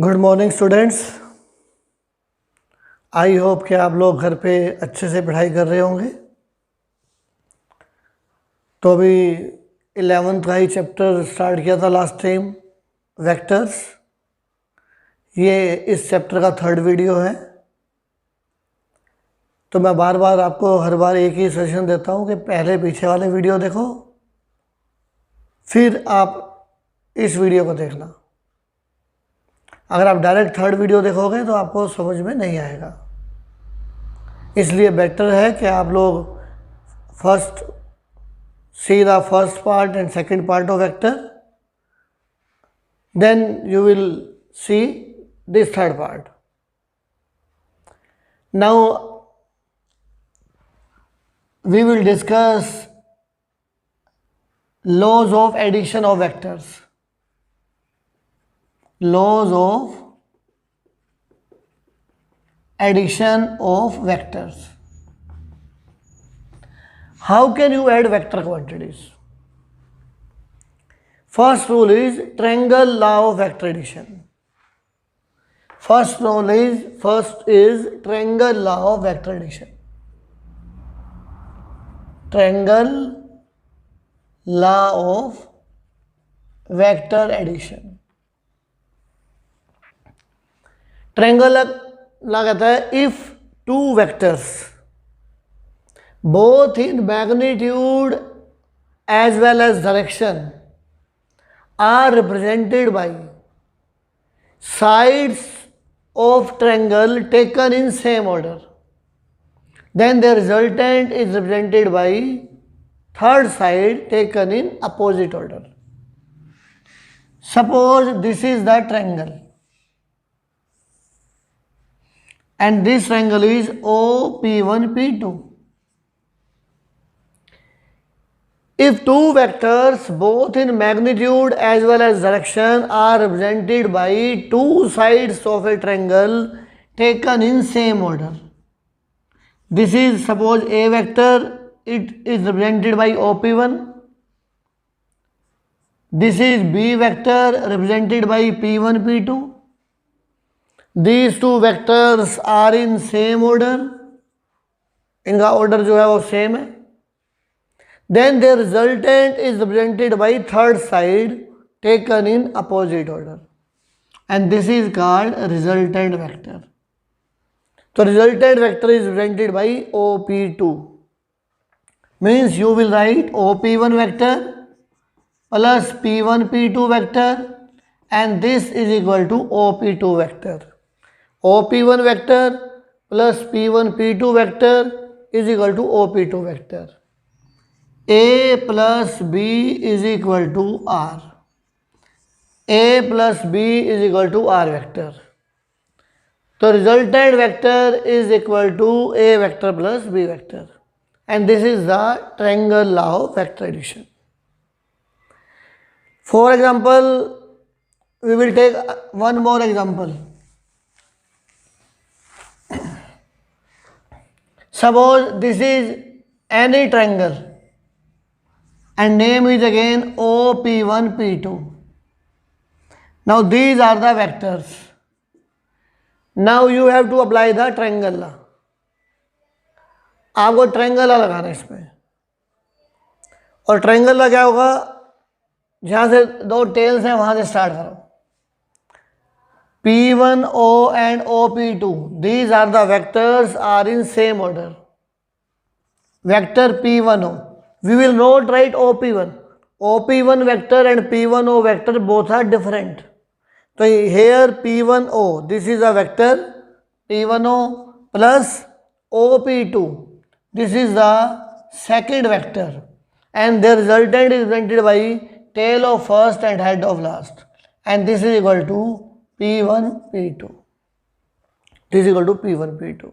Good morning students. I hope कि आप लोग घर पे अच्छे से पढ़ाई कर रहे होंगे। तो अभी 11th का ही चैप्टर स्टार्ट किया था लास्ट टाइम, वेक्टर्स। ये इस चैप्टर का थर्ड वीडियो है। तो मैं बार बार आपको हर बार एक ही सजेशन देता हूँ कि पहले पीछे वाले वीडियो देखो, फिर आप इस वीडियो को देखना। अगर आप डायरेक्ट थर्ड वीडियो देखोगे तो आपको समझ में नहीं आएगा। इसलिए बेटर है कि आप लोग first see the first part and second part of vector, then you will see this third part. Now we will discuss laws of addition of vectors. Laws of addition of vectors. How can you add vector quantities? First rule is triangle law of vector addition. First is triangle law of vector addition. Triangle law of vector addition. Triangle law कहता है if two vectors both in magnitude as well as direction are represented by sides of triangle taken in same order, then the resultant is represented by third side taken in opposite order. Suppose this is the triangle and this triangle is OP1 P2. If two vectors both in magnitude as well as direction are represented by two sides of a triangle taken in same order, this is suppose A vector, it is represented by OP1. This is B vector represented by P1 P2. These two vectors are in same order, इनका order जो है वो same है. Then the resultant is represented by third side taken in opposite order, and this is called resultant vector. So resultant vector is represented by OP2. Means you will write OP1 vector plus P1 P2 vector, and this is equal to OP2 vector. OP1 vector plus P1 P2 vector is equal to OP2 vector. A plus B is equal to R. A plus B is equal to R vector. So resultant vector is equal to A vector plus B vector. And this is the triangle law of vector addition. For example, we will take one more example. Suppose this is any triangle and name is again OP1 P2. Now these are the vectors. Now you have to apply the triangle law. आपको triangle law लगाना है इसमें, और triangle law क्या होगा, जहाँ से दो टेल्स हैं वहाँ से स्टार्ट करो. P1O and OP2, these are the vectors are in same order. Vector P1O, we will not write OP1. OP1 vector and P1O vector both are different. So here P1O, this is a vector P1O plus OP2. This is the second vector, and the resultant is represented by tail of first and head of last, and this is equal to P1 P2. This is equal to P1 P2.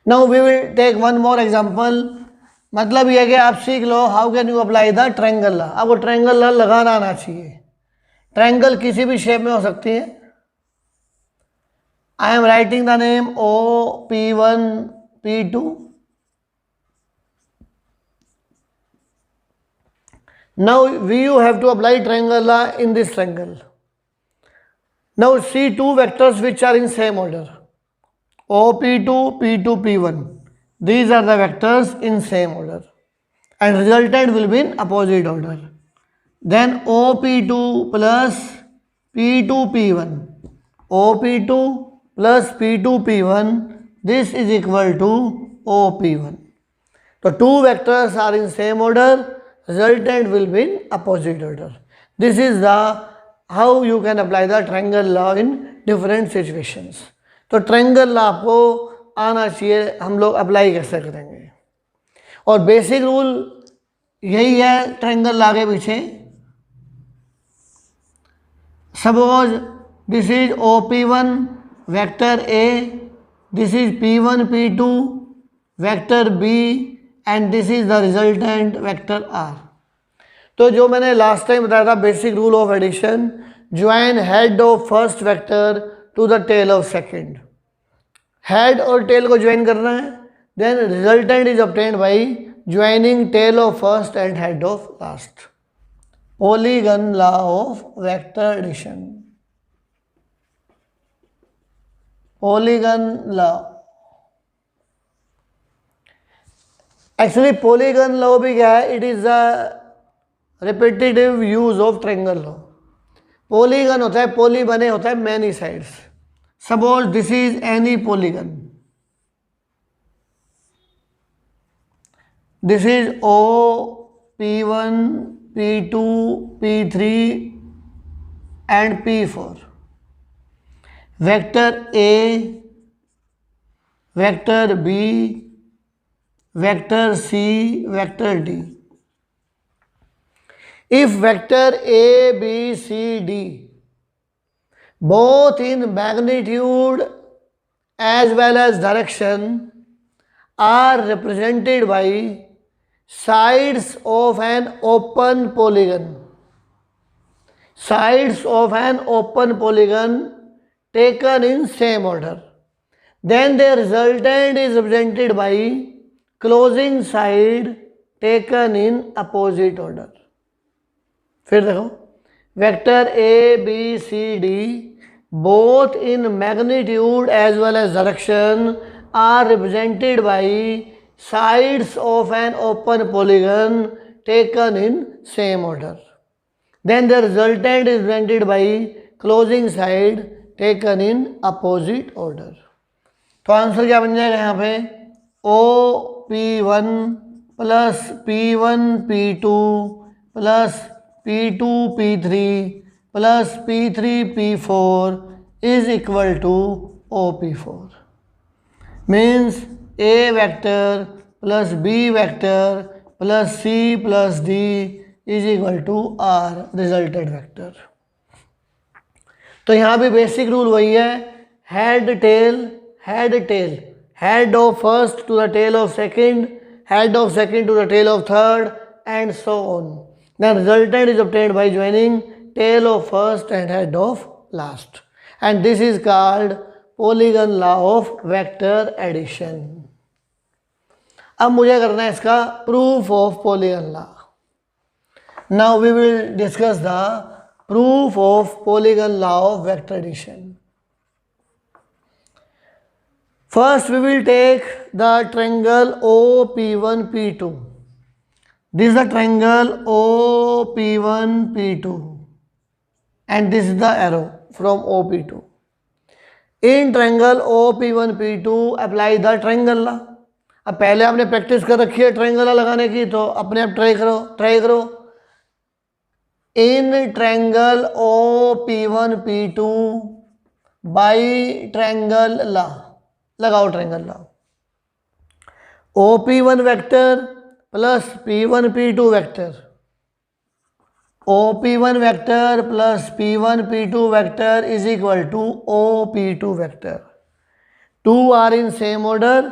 Now we will take one more example. मतलब ये है कि आप सीख लो how can you apply the triangle law. आपको triangle law लगाना आना चाहिए. ट्रायंगल किसी भी शेप में हो सकती है. I am writing the name OP1 P2. Now you have to apply triangle law in this triangle. Now see two vectors which are in same order. OP2, P2, P1. These are the vectors in same order. And resultant will be in opposite order. Then OP2 plus P2, P1. OP2 plus P2, P1. This is equal to OP1. So two vectors are in same order. Resultant will be in opposite order. This is the how you can apply the triangle law in different situations. तो triangle law आपको आना चाहिए, हम लोग apply कैसे करेंगे. और basic rule यही है ट्रायंगल लॉ के पीछे. Suppose this is OP1 vector A, this is P1 P2 vector B and this is the resultant vector R. तो जो मैंने लास्ट टाइम बताया था basic rule of addition, join head of first vector to the tail of second. Head और tail को join करना है. Then resultant is obtained by joining tail of first and head of last. Polygon law of vector addition. Polygon law. Actually polygon law भी क्या है? It is a repetitive use of triangle law. Polygon होता है, poly बने होता है many sides. Suppose this is any polygon. This is O, P1, P2, P3 and P4. Vector A, vector B, vector C, vector D. If vector A, B, C, D both in magnitude as well as direction are represented by sides of an open polygon, sides of an open polygon taken in same order, then the resultant is represented by closing side taken in opposite order. फिर देखो, vector A, B, C, D both in magnitude as well as direction are represented by sides of an open polygon taken in same order. Then the resultant is represented by closing side taken in opposite order. तो answer क्या बन जाएगा यहाँ पे? OP1 plus P1 P2 plus P2 P3 plus P3 P4 is equal to OP4. Means A vector plus B vector plus C plus D is equal to R resulted vector. तो यहाँ भी basic rule वही है, head tail, head tail, head of first to the tail of second, head of second to the tail of third and so on. The resultant is obtained by joining tail of first and head of last, and this is called polygon law of vector addition. अब मुझे करना है इसका proof of polygon law. Now we will discuss the proof of polygon law of vector addition. First we will take the triangle OP1P2. This is the triangle OP1P2 and this is the arrow from OP2. In triangle OP1P2 apply the triangle law. अब पहले आपने practice कर रखी है triangle लगाने की, तो अपने आप ट्राई करो. In triangle OP1P2 by triangle law, लगाओ triangle law. OP1 vector plus P1 P2 vector, OP1 vector plus P1 P2 vector is equal to OP2 vector. 2 are in same order,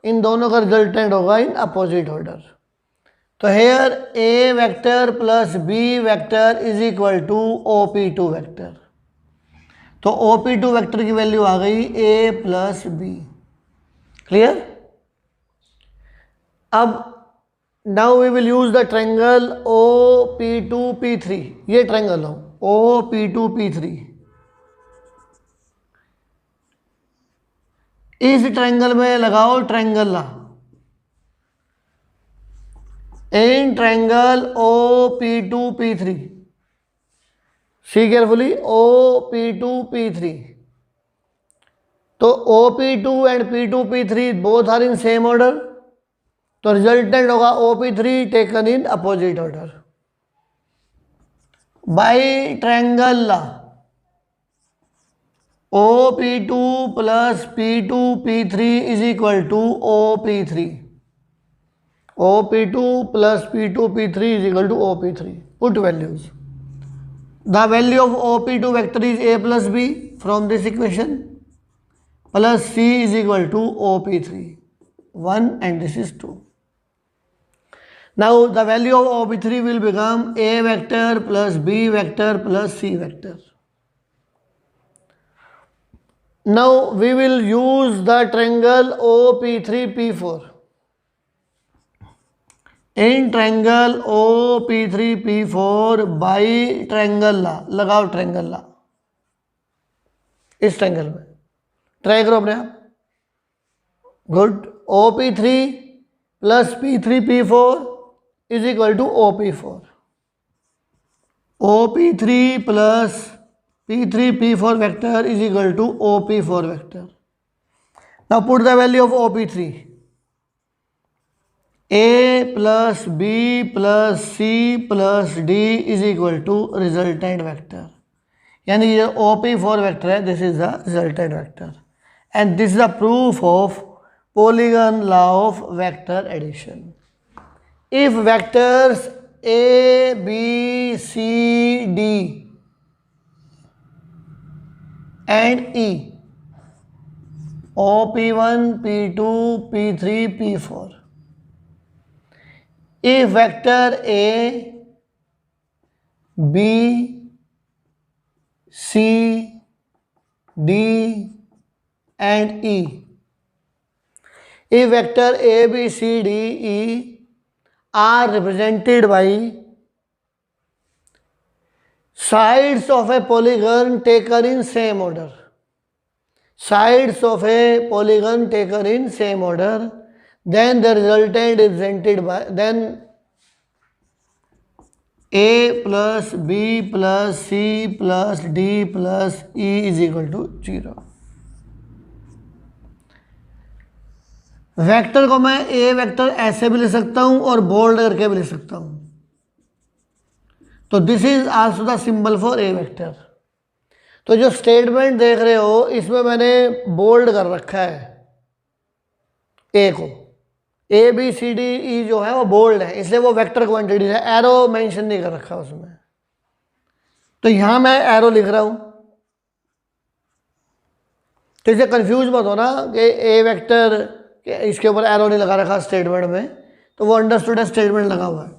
इन दोनों का रिजल्टेंट होगा in opposite order. तो here A vector plus B vector is equal to OP2 vector. तो OP2 vector की value आ गई A plus B. Clear? अब now we will use the triangle OP2P3. ये ट्रायंगल हो OP2P3. इस ट्रायंगल में लगाओ triangle law. In triangle OP2P3, see carefully, OP2P3, तो OP2 and P2P3 both are in same order, तो रिजल्टेंट होगा OP3 taken in opposite order by triangle law. OP2 plus P2P3 is equal to OP3, OP2 plus P2P3 is equal to OP3. Put values. The value of OP2 vector is A plus B from this equation, plus C is equal to OP3, 1 and this is 2. Now the value of OP3 will become A vector plus B vector plus C vector. Now we will use the triangle OP3P4. In triangle OP3P4 by triangle law, लगाओ triangle ला इस triangle में, try करो अपने आप। Good. OP3 plus P3P4 is equal to OP4, OP3 plus P3P4 vector is equal to OP4 vector. Now put the value of OP3. A plus B plus C plus D is equal to resultant vector. यानी ये OP4 vector है, this is the resultant vector. And this is the proof of polygon law of vector addition. If vectors A, B, C, D and E, OP1, P2, P3, P4, if vector A, B, C, D and E, if vector A, B, C, D, E are represented by sides of a polygon taken in same order, sides of a polygon taken in same order, then the resultant is represented by, then A plus B plus C plus D plus E is equal to 0. Vector को मैं ए vector ऐसे भी लिख सकता हूं और bold करके भी लिख सकता हूं, तो this is also the symbol for a vector. तो जो स्टेटमेंट देख रहे हो इसमें मैंने बोल्ड कर रखा है ए को, ए बी सी डी ई जो है वो बोल्ड है, इसलिए वो वेक्टर क्वांटिटी है, एरो मेंशन नहीं कर रखा उसमें। तो यहां मैं एरो लिख रहा हूं, तो इसे कंफ्यूज मत होना कि ए वेक्टर इसके ऊपर एरो नहीं लगा रखा स्टेटमेंट में, तो वो अंडरस्टूड स्टेटमेंट लगा हुआ है।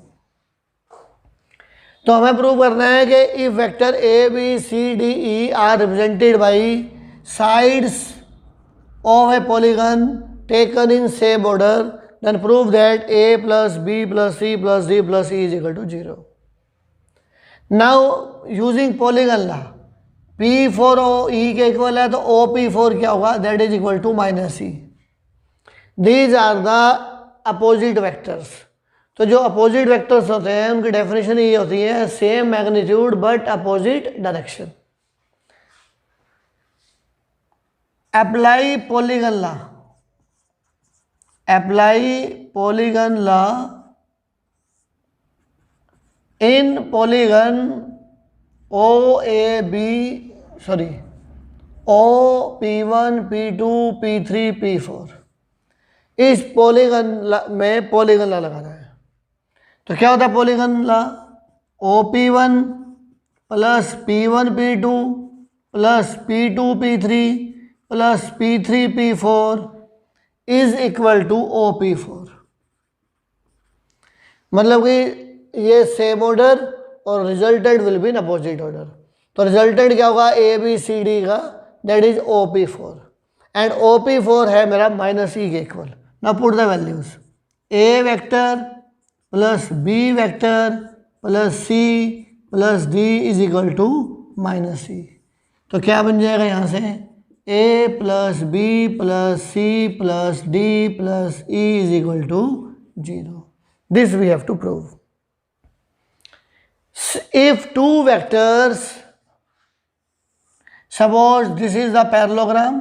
तो हमें प्रूव करना है कि if vector A B C D E are represented by sides of a polygon taken in same order, then prove that A plus B plus C plus D plus E is equal to 0. Now using polygon law, P4 E के equal है तो OP4 क्या होगा, that is equal to minus E. These are the opposite vectors. तो जो opposite vectors होते हैं उनकी डेफिनेशन ये होती है same magnitude but opposite direction. Apply polygon law, apply polygon law in polygon OP1, P2, P3, P4, इस polygon में पॉलीगन लॉ लगाना है। तो क्या होता है polygon law, OP1 plus P1 P2 plus P2 P3 plus P3 P4 is equal to OP4। मतलब कि ये सेम ऑर्डर और resultant will be in opposite order. तो रिजल्टेंट क्या होगा ABCD का, that is OP4 and OP4 है मेरा माइनस ई के equal. Now put the values, A vector plus B vector plus C plus D is equal to minus E. तो क्या बन जाएगा यहाँ से, A plus B plus C plus D plus E is equal to 0. This we have to prove. If two vectors, suppose this is the parallelogram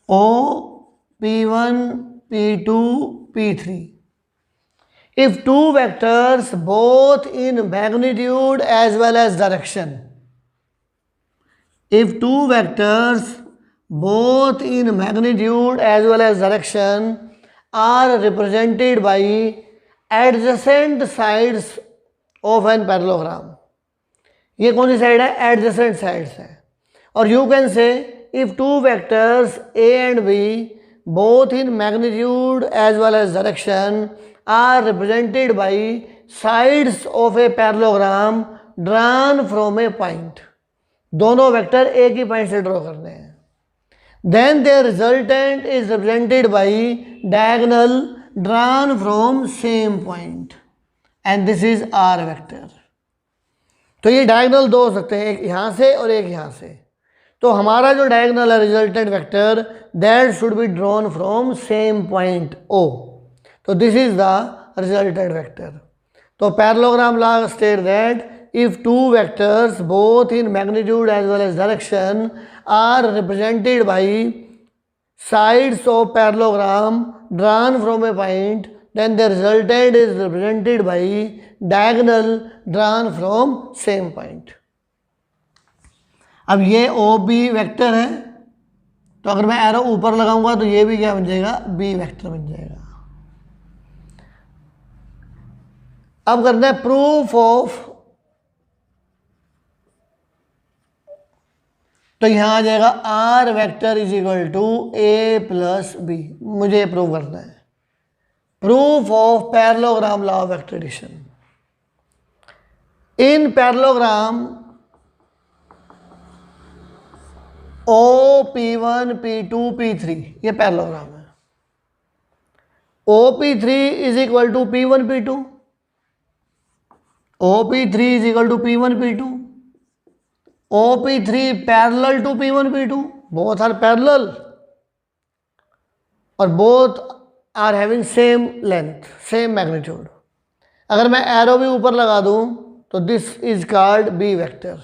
O, P1, P2, P3. If two vectors both in magnitude as well as direction, if two vectors both in magnitude as well as direction are represented by adjacent sides of an parallelogram. ये कौन सी side है? Adjacent sides है. और you can say if two vectors A and B both in magnitude as well as direction are represented by sides of a parallelogram drawn from a point. दोनों vector एक ही point से draw करने हैं. Then their resultant is represented by diagonal drawn from same point and this is R vector. तो ये diagonal दो हो सकते हैं, एक यहाँ से और एक यहाँ से. तो हमारा जो डायगोनल है resultant vector that should be drawn from same point O. तो this is the resultant vector. तो parallelogram law state that if two vectors both in magnitude as well as direction are represented by sides of parallelogram drawn from a point, then the resultant is represented by diagonal drawn from same point. अब ये OB vector है, तो अगर मैं arrow ऊपर लगाऊंगा तो ये भी क्या बन जाएगा? B वेक्टर बन जाएगा. अब करना है प्रूफ ऑफ. तो यहाँ आ जाएगा R vector is equal to A plus B. मुझे प्रूव करना है. Proof of parallelogram law of vector addition. In parallelogram O P1, P2, P3 ये पैरेललोग्राम है. OP3 is equal to P1, P2. OP3 is equal to P1, P2. OP3 parallel to P1, P2. Both are parallel और both are having same length, same magnitude. अगर मैं arrow भी ऊपर लगा दूं तो this is called B vector.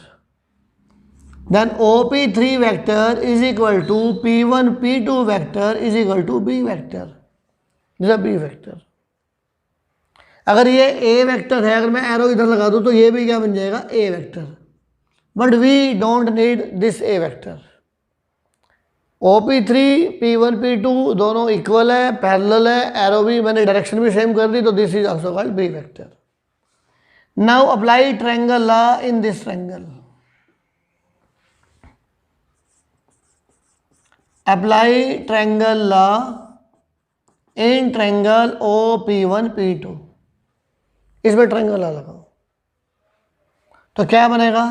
Then OP3 vector is equal to P1, P2 vector is equal to B vector. This is B vector. अगर ये A vector है, अगर मैं एरो इधर लगा दूं तो ये भी क्या बन जाएगा? A vector. But we don't need this A vector. OP3, P1, P2 दोनों इक्वल है, पैरेलल है. एरो भी मैंने डायरेक्शन भी सेम कर दी, तो this is also called B vector. Now apply triangle law in this triangle. Apply triangle law in triangle OP1, P2. इसमें triangle law लगाओ तो क्या बनेगा?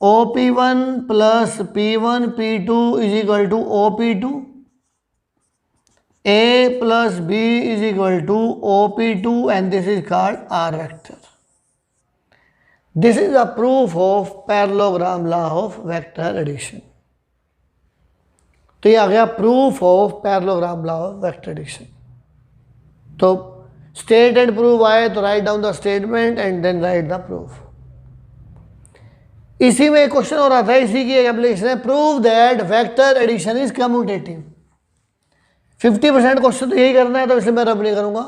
OP1 plus P1, P2 is equal to OP2. A plus B is equal to OP2 and this is called R vector. This is a proof of parallelogram law of vector addition. तो ये आ गया proof of parallelogram law of vector addition. तो state and proof आए तो write down the statement and then write the proof. इसी में एक क्वेश्चन हो रहा था, इसी की एक एप्लीकेशन है. Prove that vector addition is commutative. 50% question तो यही करना है, तो इसलिए मैं रब नहीं करूंगा.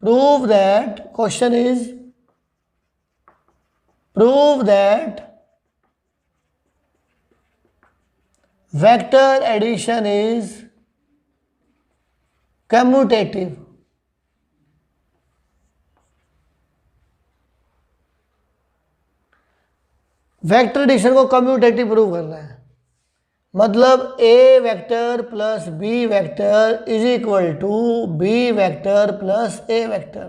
Prove that, question is prove that vector addition is commutative. Vector addition को कम्यूटेटिव प्रूव करना है. मतलब A vector plus B vector is equal to B vector plus A vector.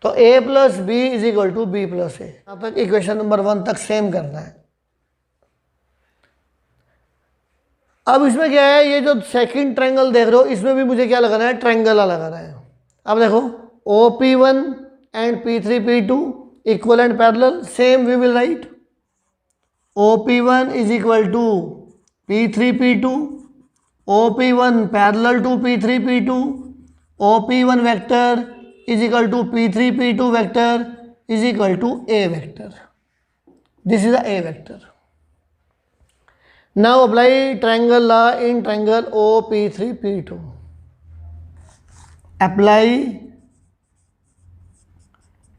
तो A plus B is equal to B plus A. यहाँ तक equation number 1 तक same करना है. अब इसमें क्या है, ये जो सेकंड ट्रायंगल देख रहे हो इसमें भी मुझे क्या लगाना है? ट्रायंगल लगाना है. अब देखो OP1 and P3, P2 equal and parallel, same we will write. OP1 is equal to P3 P2, OP1 parallel to P3 P2, OP1 vector is equal to P3 P2 vector is equal to A vector. This is the A vector. Now apply triangle law in triangle OP3 P2. Apply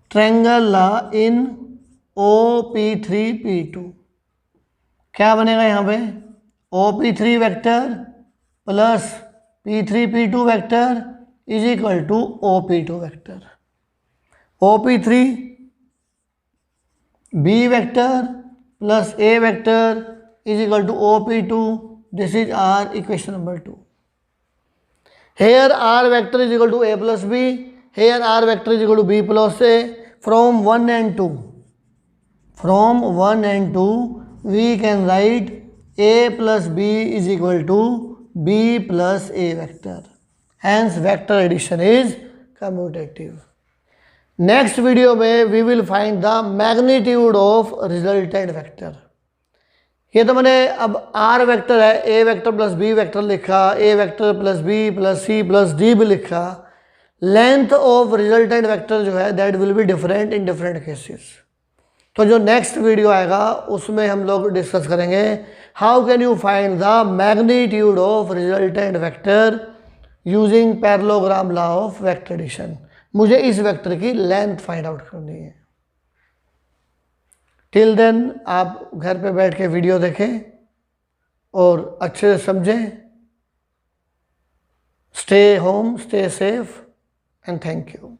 triangle law in OP3 P2. क्या बनेगा यहाँ पे? OP3 vector plus P3 P2 vector is equal to OP2 vector. OP3 B vector plus A vector is equal to OP2. This is our equation number 2. Here R vector is equal to A plus B. Here R vector is equal to B plus A. From 1 and 2. From 1 and 2, we can write A plus B is equal to B plus A vector. Hence, vector addition is commutative. Next video में we will find the magnitude of resultant vector. ये तो मैंने अब R vector है, A vector plus B vector लिखा, A vector plus B plus C plus D भी लिखा. Length of resultant vector जो है that will be different in different cases. तो जो नेक्स्ट वीडियो आएगा उसमें हम लोग डिस्कस करेंगे how can you find the magnitude of resultant vector using parallelogram law of vector addition. मुझे इस वेक्टर की लेंथ फाइंड आउट करनी है. टिल देन आप घर पे बैठ के वीडियो देखें और अच्छे से समझें. Stay home, stay safe and thank you.